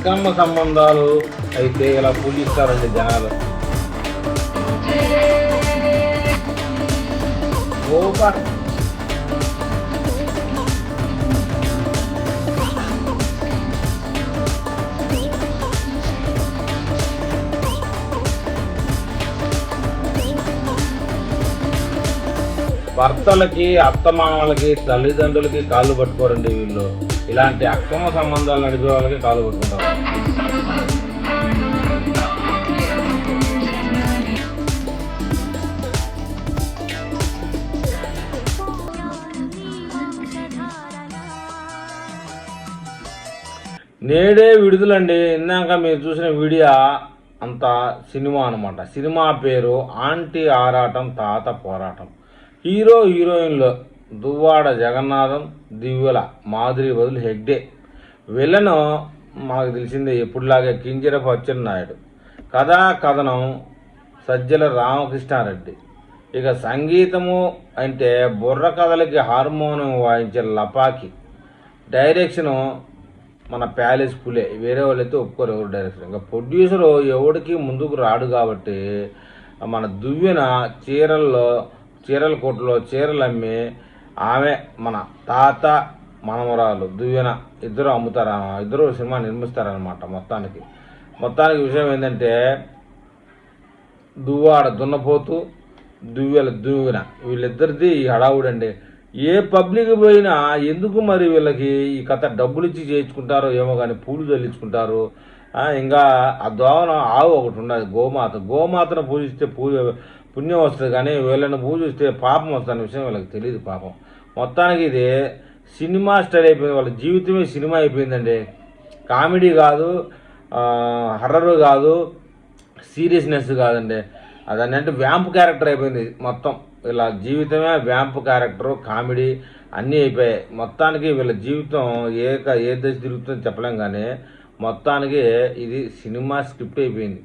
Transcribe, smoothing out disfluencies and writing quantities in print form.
అక్రమ సంబంధాలు అయితే ఇలా పూజిస్తారండి జనాలు. సూపర్. భర్తలకి, అత్తమామలకి, తల్లిదండ్రులకి కాళ్ళు పట్టుకోరండి వీళ్ళు. ఇలాంటి అక్రమ సంబంధాలు నడిపే వాళ్ళకి కాళ్ళు పట్టుకుంటారు. నేడే విడుదలండి. ఇందాక మీరు చూసిన వీడియో అంతా సినిమా అనమాట. సినిమా పేరు ఆంటీ ఆరాటం తాత పోరాటం. హీరో హీరోయిన్లో దువ్వాడ జగన్నాథం, దివ్యల మాధురి బదులు హెగ్డే. విలను మనకు తెలిసిందే ఎప్పుడులాగే కింజరపు అచ్చెన్నాయుడు. కథా కథనం సజ్జల రామకృష్ణారెడ్డి. ఇక సంగీతము అంటే బుర్ర కథలకి హార్మోనియం వాయించే లపాకి. డైరెక్షను మన ప్యాలెస్ పులే. వేరే వాళ్ళైతే ఒప్పుకోరు ఎవరు డైరెక్టర్. ఇంకా ప్రొడ్యూసరు ఎవరికి ముందుకు రాడు కాబట్టి మన దువ్వెన చీరల కొట్లో చీరలు అమ్మి ఆమె మన తాత మనమరాలు దువ్వెన ఇద్దరు అమ్ముతారు, ఇద్దరు సినిమా నిర్మిస్తారనమాట. మొత్తానికి విషయం ఏంటంటే దువ్వాడ దున్నపోతు, దువ్వెన వీళ్ళిద్దరిది ఈ హడావుడండి. ఏ పబ్లిక్ పోయినా ఎందుకు మరి వీళ్ళకి ఈ కథ డబ్బులు ఇచ్చి చేయించుకుంటారో ఏమో కానీ పూలు చల్లించుకుంటారు. ఇంకా ఆ దోవన ఆవు ఒకటి ఉన్నది, గోమాతను పూజిస్తే పుణ్యం వస్తుంది, కానీ వీళ్ళని పూజిస్తే పాపం వస్తున్న విషయం వీళ్ళకి తెలియదు పాపం. మొత్తానికి ఇది సినిమా స్టైల్ అయిపోయింది. వాళ్ళ జీవితమే సినిమా అయిపోయిందండి. కామెడీ కాదు, హర్రర్ కాదు, సీరియస్నెస్ కాదండి. అదనంటే వ్యాంప్ క్యారెక్టర్ అయిపోయింది మొత్తం. వీళ్ళ జీవితమే వ్యాంప్ క్యారెక్టరు, కామెడీ అన్నీ అయిపోయాయి. మొత్తానికి వీళ్ళ జీవితం ఏ దశ తిరుగుతుందో చెప్పలేం, కానీ మొత్తానికి ఇది సినిమా స్క్రిప్ట్ అయిపోయింది.